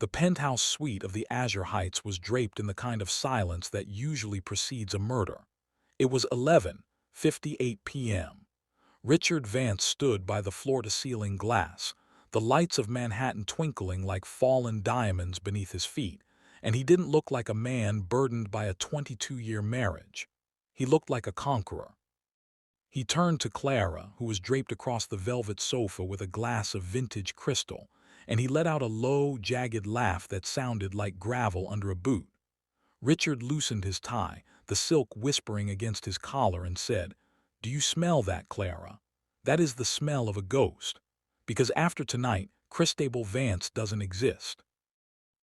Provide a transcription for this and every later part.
The penthouse suite of the Azure Heights was draped in the kind of silence that usually precedes a murder. It was 11:58 p.m. Richard Vance stood by the floor-to-ceiling glass, the lights of Manhattan twinkling like fallen diamonds beneath his feet, and he didn't look like a man burdened by a 22-year marriage. He looked like a conqueror. He turned to Clara, who was draped across the velvet sofa with a glass of vintage crystal, and he let out a low, jagged laugh that sounded like gravel under a boot. Richard loosened his tie, the silk whispering against his collar, and said, "Do you smell that, Clara? That is the smell of a ghost. Because after tonight, Christabel Vance doesn't exist.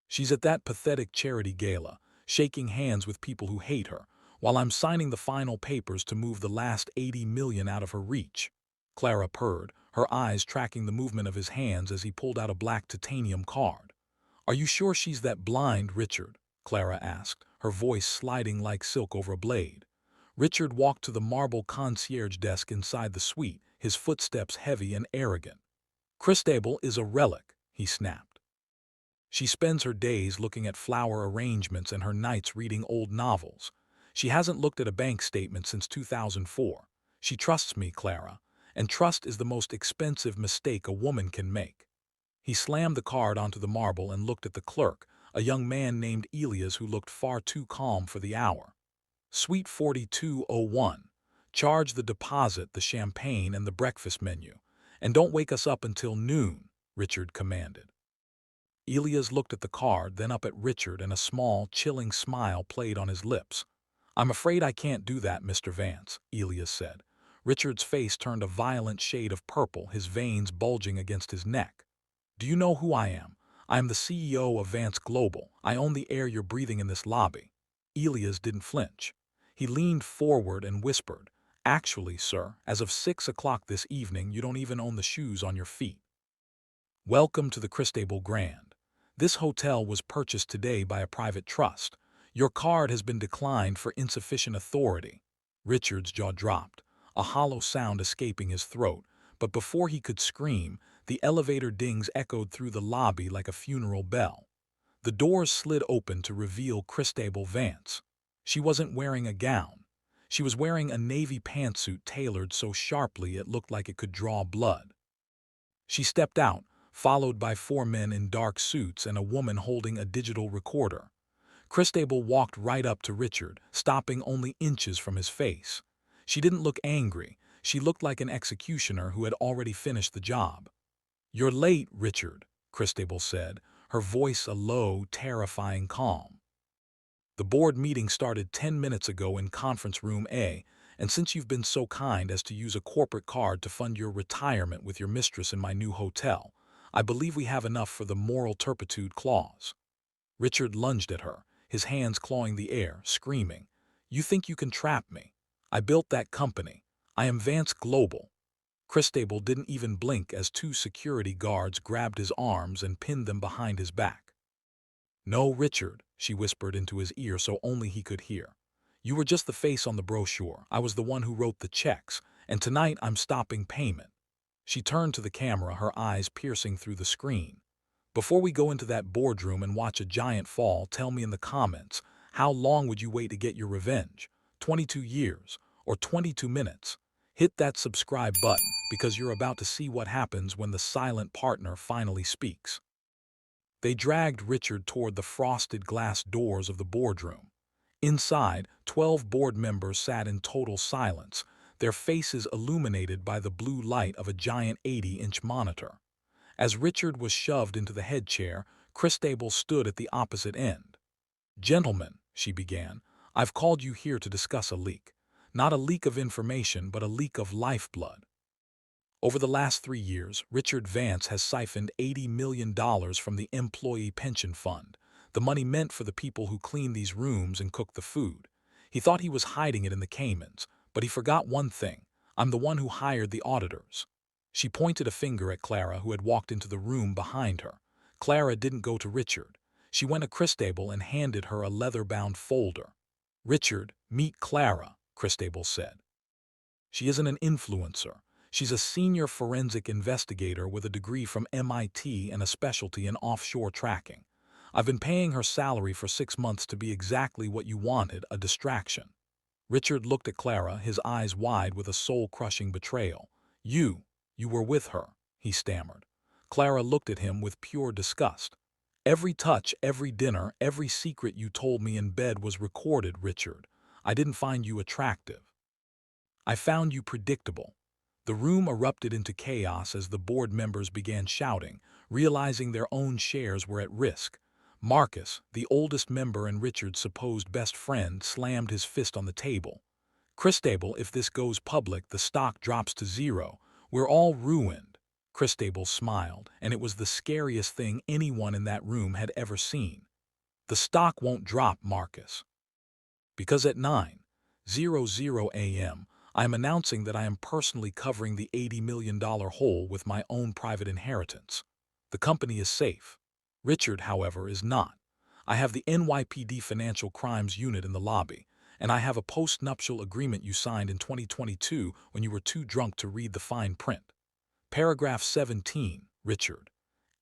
She's at that pathetic charity gala, shaking hands with people who hate her, while I'm signing the final papers to move the last 80 million out of her reach." Clara purred, her eyes tracking the movement of his hands as he pulled out a black titanium card. "Are you sure she's that blind, Richard?" Clara asked, her voice sliding like silk over a blade. Richard walked to the marble concierge desk inside the suite, his footsteps heavy and arrogant. "Christabel is a relic," he snapped. "She spends her days looking at flower arrangements and her nights reading old novels. She hasn't looked at a bank statement since 2004. She trusts me, Clara, and trust is the most expensive mistake a woman can make." He slammed the card onto the marble and looked at the clerk, a young man named Elias who looked far too calm for the hour. "Suite 4201. Charge the deposit, the champagne, and the breakfast menu. And don't wake us up until noon," Richard commanded. Elias looked at the card, then up at Richard, and a small, chilling smile played on his lips. "I'm afraid I can't do that, Mr. Vance," Elias said. Richard's face turned a violent shade of purple, his veins bulging against his neck. "Do you know who I am? I am the CEO of Vance Global. I own the air you're breathing in this lobby." Elias didn't flinch. He leaned forward and whispered, "Actually, sir, as of 6 o'clock this evening, you don't even own the shoes on your feet. Welcome to the Christabel Grand. This hotel was purchased today by a private trust. Your card has been declined for insufficient authority." Richard's jaw dropped, a hollow sound escaping his throat, but before he could scream, the elevator dings echoed through the lobby like a funeral bell. The doors slid open to reveal Christabel Vance. She wasn't wearing a gown. She was wearing a navy pantsuit tailored so sharply it looked like it could draw blood. She stepped out, followed by 4 men in dark suits and a woman holding a digital recorder. Christabel walked right up to Richard, stopping only inches from his face. She didn't look angry. She looked like an executioner who had already finished the job. "You're late, Richard," Christabel said, her voice a low, terrifying calm. "The board meeting started 10 minutes ago in Conference Room A, and since you've been so kind as to use a corporate card to fund your retirement with your mistress in my new hotel, I believe we have enough for the moral turpitude clause." Richard lunged at her, his hands clawing the air, screaming, "You think you can trap me? I built that company. I am Vance Global." Christabel didn't even blink as 2 security guards grabbed his arms and pinned them behind his back. "No, Richard," she whispered into his ear so only he could hear. "You were just the face on the brochure. I was the one who wrote the checks, and tonight I'm stopping payment." She turned to the camera, her eyes piercing through the screen. "Before we go into that boardroom and watch a giant fall, tell me in the comments, how long would you wait to get your revenge? 22 years or 22 minutes? Hit that subscribe button because you're about to see what happens when the silent partner finally speaks." They dragged Richard toward the frosted glass doors of the boardroom. Inside, 12 board members sat in total silence, their faces illuminated by the blue light of a giant 80-inch monitor. As Richard was shoved into the head chair, Christabel stood at the opposite end. "Gentlemen," she began, "I've called you here to discuss a leak. Not a leak of information, but a leak of lifeblood. Over the last 3 years, Richard Vance has siphoned $80 million from the Employee Pension Fund, the money meant for the people who clean these rooms and cook the food. He thought he was hiding it in the Caymans, but he forgot one thing. I'm the one who hired the auditors." She pointed a finger at Clara, who had walked into the room behind her. Clara didn't go to Richard. She went to Christabel and handed her a leather-bound folder. "Richard, meet Clara," Christabel said. "She isn't an influencer. She's a senior forensic investigator with a degree from MIT and a specialty in offshore tracking. I've been paying her salary for 6 months to be exactly what you wanted, a distraction." Richard looked at Clara, his eyes wide with a soul-crushing betrayal. You were with her," he stammered. Clara looked at him with pure disgust. "Every touch, every dinner, every secret you told me in bed was recorded, Richard. I didn't find you attractive. I found you predictable." The room erupted into chaos as the board members began shouting, realizing their own shares were at risk. Marcus, the oldest member and Richard's supposed best friend, slammed his fist on the table. "Christabel, if this goes public, the stock drops to zero. We're all ruined." Christabel smiled, and it was the scariest thing anyone in that room had ever seen. "The stock won't drop, Marcus. Because at 9:00 a.m., I am announcing that I am personally covering the $80 million hole with my own private inheritance. The company is safe. Richard, however, is not. I have the NYPD Financial Crimes Unit in the lobby, and I have a post-nuptial agreement you signed in 2022 when you were too drunk to read the fine print. Paragraph 17, Richard.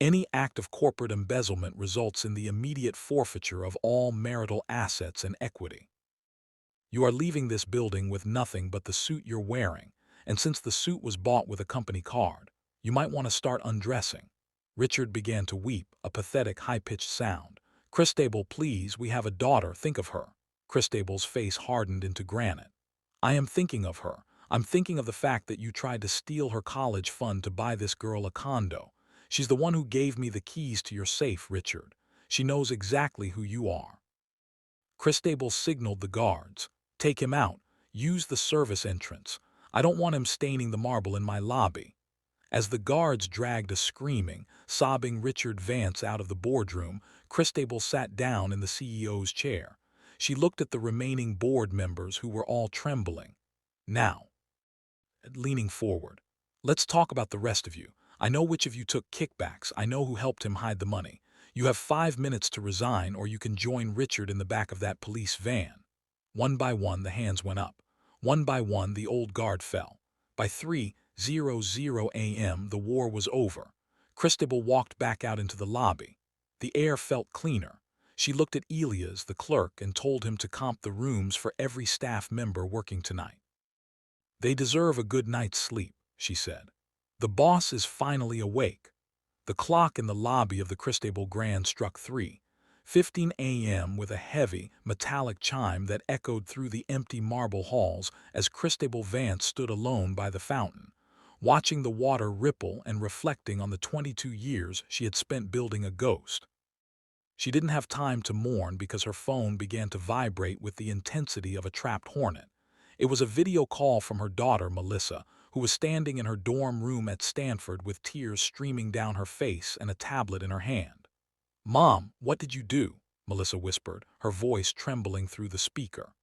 Any act of corporate embezzlement results in the immediate forfeiture of all marital assets and equity. You are leaving this building with nothing but the suit you're wearing, and since the suit was bought with a company card, you might want to start undressing." Richard began to weep, a pathetic, high-pitched sound. "Christabel, please, we have a daughter, think of her." Christabel's face hardened into granite. "I am thinking of her. I'm thinking of the fact that you tried to steal her college fund to buy this girl a condo. She's the one who gave me the keys to your safe, Richard. She knows exactly who you are." Christabel signaled the guards. "Take him out. Use the service entrance. I don't want him staining the marble in my lobby." As the guards dragged a screaming, sobbing Richard Vance out of the boardroom, Christabel sat down in the CEO's chair. She looked at the remaining board members who were all trembling. "Now," leaning forward, "let's talk about the rest of you. I know which of you took kickbacks. I know who helped him hide the money. You have 5 minutes to resign, or you can join Richard in the back of that police van." One by one, the hands went up. One by one, the old guard fell. By 3:00 a.m., the war was over. Christabel walked back out into the lobby. The air felt cleaner. She looked at Elias, the clerk, and told him to comp the rooms for every staff member working tonight. "They deserve a good night's sleep," she said. "The boss is finally awake." The clock in the lobby of the Christabel Grand struck 3:15 a.m. with a heavy, metallic chime that echoed through the empty marble halls as Christabel Vance stood alone by the fountain, watching the water ripple and reflecting on the 22 years she had spent building a ghost. She didn't have time to mourn because her phone began to vibrate with the intensity of a trapped hornet. It was a video call from her daughter, Melissa, who was standing in her dorm room at Stanford with tears streaming down her face and a tablet in her hand. "Mom, what did you do?" Melissa whispered, her voice trembling through the speaker.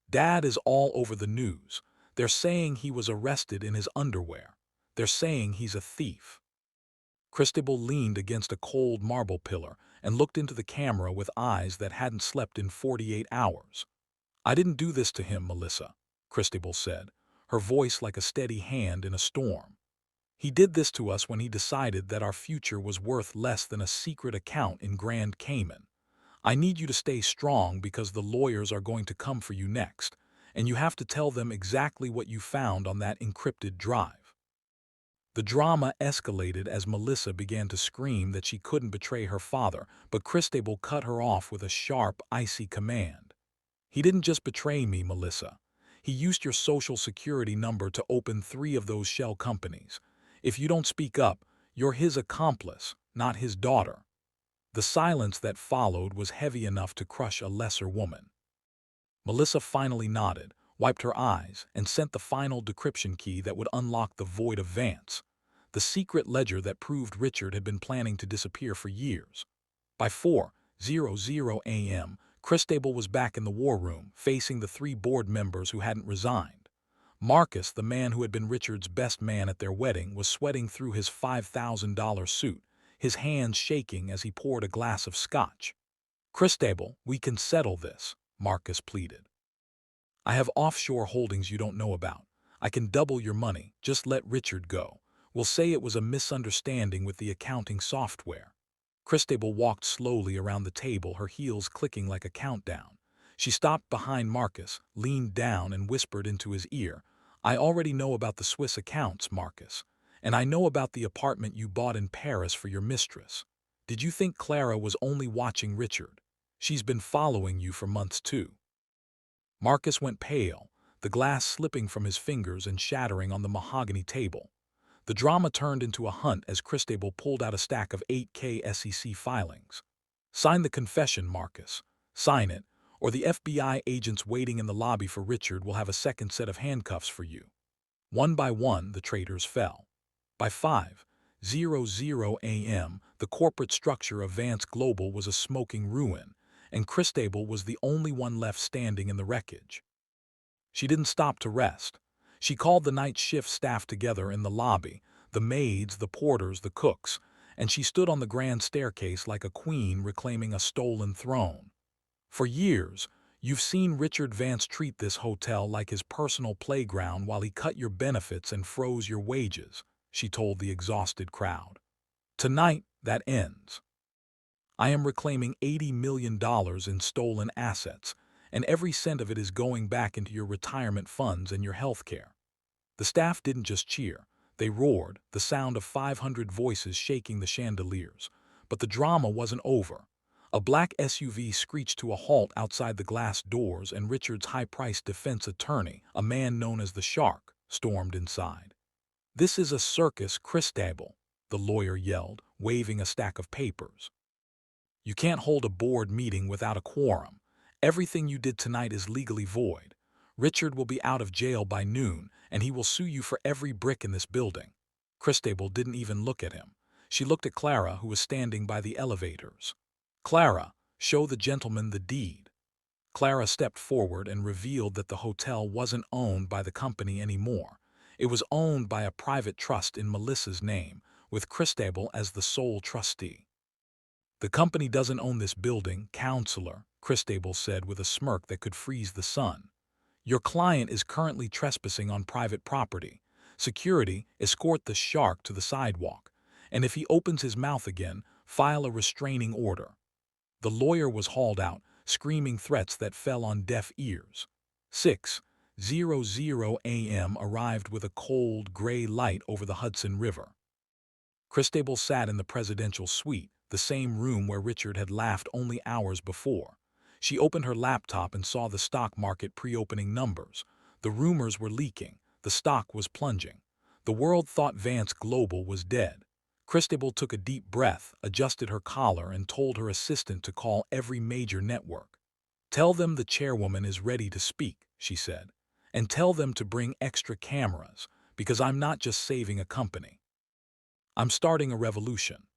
"Dad is all over the news. They're saying he was arrested in his underwear. They're saying he's a thief." Christabel leaned against a cold marble pillar and looked into the camera with eyes that hadn't slept in 48 hours. "I didn't do this to him, Melissa," Christabel said, her voice like a steady hand in a storm. "He did this to us when he decided that our future was worth less than a secret account in Grand Cayman. I need you to stay strong because the lawyers are going to come for you next, and you have to tell them exactly what you found on that encrypted drive." The drama escalated as Melissa began to scream that she couldn't betray her father, but Christabel cut her off with a sharp, icy command. "He didn't just betray me, Melissa. He used your social security number to open 3 of those shell companies. If you don't speak up, you're his accomplice, not his daughter." The silence that followed was heavy enough to crush a lesser woman. Melissa finally nodded, wiped her eyes, and sent the final decryption key that would unlock the void of Vance, the secret ledger that proved Richard had been planning to disappear for years. By 4:00 a.m., Christabel was back in the war room, facing the 3 board members who hadn't resigned. Marcus, the man who had been Richard's best man at their wedding, was sweating through his $5,000 suit, his hands shaking as he poured a glass of scotch. "Christabel, we can settle this," Marcus pleaded. "I have offshore holdings you don't know about. I can double your money, just let Richard go. We'll say it was a misunderstanding with the accounting software." Christabel walked slowly around the table, her heels clicking like a countdown. She stopped behind Marcus, leaned down, and whispered into his ear, "I already know about the Swiss accounts, Marcus, and I know about the apartment you bought in Paris for your mistress. Did you think Clara was only watching Richard? She's been following you for months too." Marcus went pale, the glass slipping from his fingers and shattering on the mahogany table. The drama turned into a hunt as Christabel pulled out a stack of 8K SEC filings. "Sign the confession, Marcus. Sign it, or the FBI agents waiting in the lobby for Richard will have a second set of handcuffs for you." One by one, the traitors fell. By 5:00 a.m., the corporate structure of Vance Global was a smoking ruin, and Christabel was the only one left standing in the wreckage. She didn't stop to rest. She called the night shift staff together in the lobby, the maids, the porters, the cooks, and she stood on the grand staircase like a queen reclaiming a stolen throne. "For years, you've seen Richard Vance treat this hotel like his personal playground while he cut your benefits and froze your wages," she told the exhausted crowd. "Tonight, that ends. I am reclaiming $80 million in stolen assets, and every cent of it is going back into your retirement funds and your health care." The staff didn't just cheer. They roared, the sound of 500 voices shaking the chandeliers. But the drama wasn't over. A black SUV screeched to a halt outside the glass doors, and Richard's high-priced defense attorney, a man known as the Shark, stormed inside. "This is a circus, Christabel," the lawyer yelled, waving a stack of papers. "You can't hold a board meeting without a quorum. Everything you did tonight is legally void. Richard will be out of jail by noon, and he will sue you for every brick in this building." Christabel didn't even look at him. She looked at Clara, who was standing by the elevators. "Clara, show the gentleman the deed." Clara stepped forward and revealed that the hotel wasn't owned by the company anymore. It was owned by a private trust in Melissa's name, with Christabel as the sole trustee. "The company doesn't own this building, counselor," Christabel said with a smirk that could freeze the sun. "Your client is currently trespassing on private property. Security, escort the Shark to the sidewalk, and if he opens his mouth again, file a restraining order." The lawyer was hauled out, screaming threats that fell on deaf ears. 6:00 a.m. arrived with a cold, gray light over the Hudson River. Christabel sat in the presidential suite, the same room where Richard had laughed only hours before. She opened her laptop and saw the stock market pre-opening numbers. The rumors were leaking. The stock was plunging. The world thought Vance Global was dead. Christabel took a deep breath, adjusted her collar, and told her assistant to call every major network. "Tell them the chairwoman is ready to speak," she said. "And tell them to bring extra cameras, because I'm not just saving a company. I'm starting a revolution."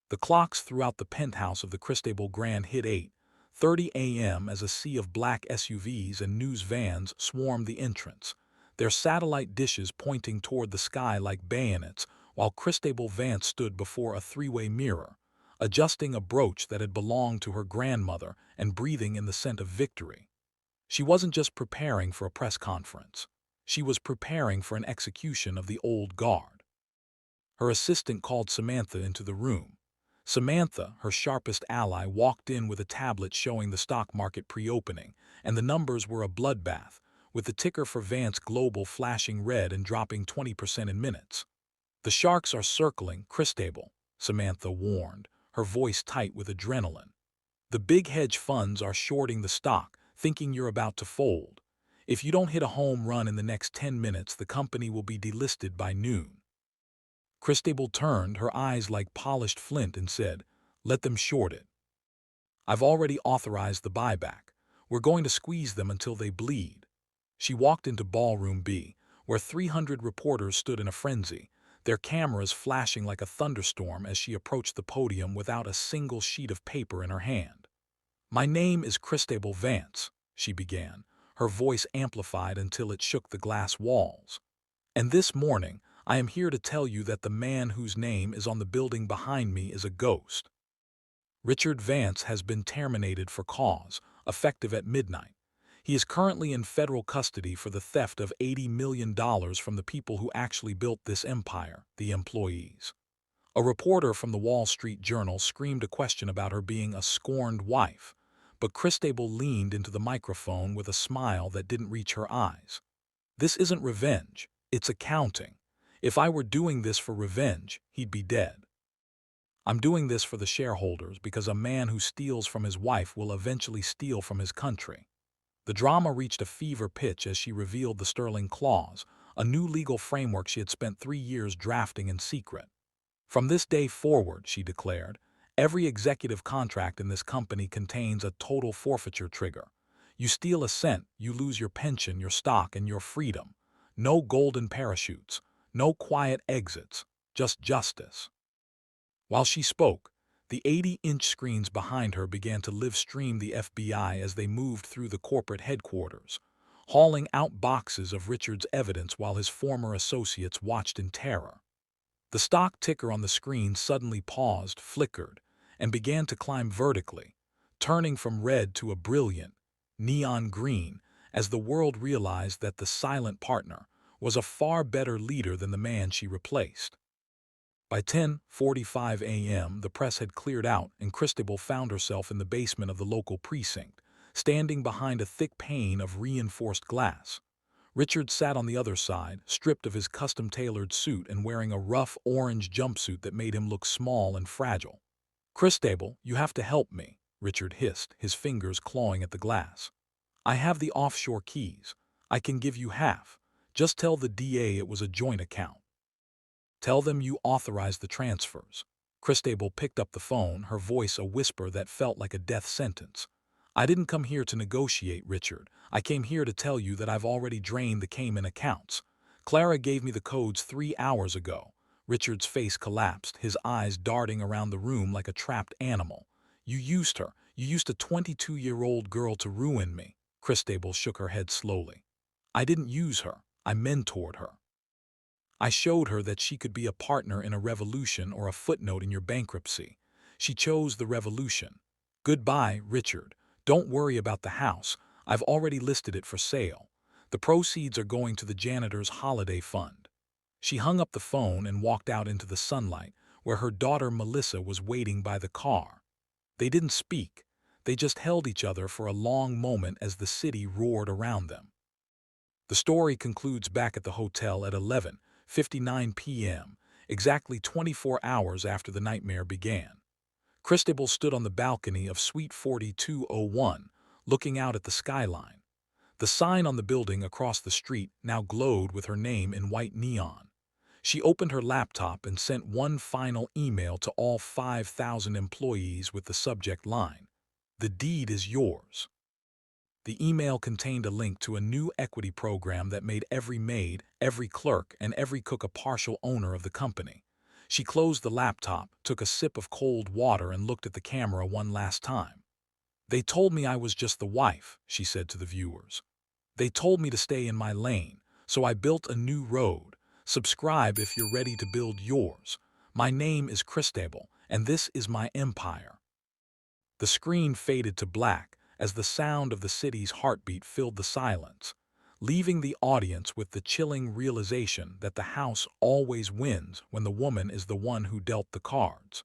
The clocks throughout the penthouse of the Christabel Grand hit 8:30 a.m. as a sea of black SUVs and news vans swarmed the entrance, their satellite dishes pointing toward the sky like bayonets, while Christabel Vance stood before a three-way mirror, adjusting a brooch that had belonged to her grandmother and breathing in the scent of victory. She wasn't just preparing for a press conference. She was preparing for an execution of the old guard. Her assistant called Samantha into the room. Samantha, her sharpest ally, walked in with a tablet showing the stock market pre-opening, and the numbers were a bloodbath, with the ticker for Vance Global flashing red and dropping 20% in minutes. "The sharks are circling, Christabel," Samantha warned, her voice tight with adrenaline. "The big hedge funds are shorting the stock, thinking you're about to fold. If you don't hit a home run in the next 10 minutes, the company will be delisted by noon." Christabel turned, her eyes like polished flint, and said, "Let them short it. I've already authorized the buyback. We're going to squeeze them until they bleed." She walked into Ballroom B, where 300 reporters stood in a frenzy, their cameras flashing like a thunderstorm as she approached the podium without a single sheet of paper in her hand. "My name is Christabel Vance," she began, her voice amplified until it shook the glass walls. "And this morning, I am here to tell you that the man whose name is on the building behind me is a ghost. Richard Vance has been terminated for cause, effective at midnight. He is currently in federal custody for the theft of $80 million from the people who actually built this empire, the employees. A reporter from the Wall Street Journal screamed a question about her being a scorned wife, but Christabel leaned into the microphone with a smile that didn't reach her eyes. This isn't revenge, it's accounting. If I were doing this for revenge, he'd be dead. I'm doing this for the shareholders because a man who steals from his wife will eventually steal from his country. The drama reached a fever pitch as she revealed the Sterling Clause, a new legal framework she had spent 3 years drafting in secret. From this day forward, she declared, every executive contract in this company contains a total forfeiture trigger. You steal a cent, you lose your pension, your stock, and your freedom. No golden parachutes, no quiet exits, just justice. While she spoke, the 80-inch screens behind her began to live stream the FBI as they moved through the corporate headquarters, hauling out boxes of Richard's evidence while his former associates watched in terror. The stock ticker on the screen suddenly paused, flickered, and began to climb vertically, turning from red to a brilliant, neon green as the world realized that the silent partner was a far better leader than the man she replaced. By 10:45 a.m., the press had cleared out and Christabel found herself in the basement of the local precinct, standing behind a thick pane of reinforced glass. Richard sat on the other side, stripped of his custom-tailored suit and wearing a rough orange jumpsuit that made him look small and fragile. "Christabel, you have to help me," Richard hissed, his fingers clawing at the glass. "I have the offshore keys. I can give you half. Just tell the DA it was a joint account. Tell them you authorized the transfers." Christabel picked up the phone, her voice a whisper that felt like a death sentence. "I didn't come here to negotiate, Richard. I came here to tell you that I've already drained the Cayman accounts. Clara gave me the codes 3 hours ago." Richard's face collapsed, his eyes darting around the room like a trapped animal. "You used her. You used a 22-year-old girl to ruin me." Christabel shook her head slowly. "I didn't use her. I mentored her. I showed her that she could be a partner in a revolution or a footnote in your bankruptcy. She chose the revolution. Goodbye, Richard. Don't worry about the house. I've already listed it for sale. The proceeds are going to the janitor's holiday fund." She hung up the phone and walked out into the sunlight, where her daughter Melissa was waiting by the car. They didn't speak. They just held each other for a long moment as the city roared around them. The story concludes back at the hotel at 11:59 p.m., exactly 24 hours after the nightmare began. Christabel stood on the balcony of Suite 4201, looking out at the skyline. The sign on the building across the street now glowed with her name in white neon. She opened her laptop and sent one final email to all 5,000 employees with the subject line, "The deed is yours." The email contained a link to a new equity program that made every maid, every clerk, and every cook a partial owner of the company. She closed the laptop, took a sip of cold water, and looked at the camera one last time. "They told me I was just the wife," she said to the viewers. "They told me to stay in my lane, so I built a new road. Subscribe if you're ready to build yours. My name is Christabel, and this is my empire." The screen faded to black as the sound of the city's heartbeat filled the silence, leaving the audience with the chilling realization that the house always wins when the woman is the one who dealt the cards.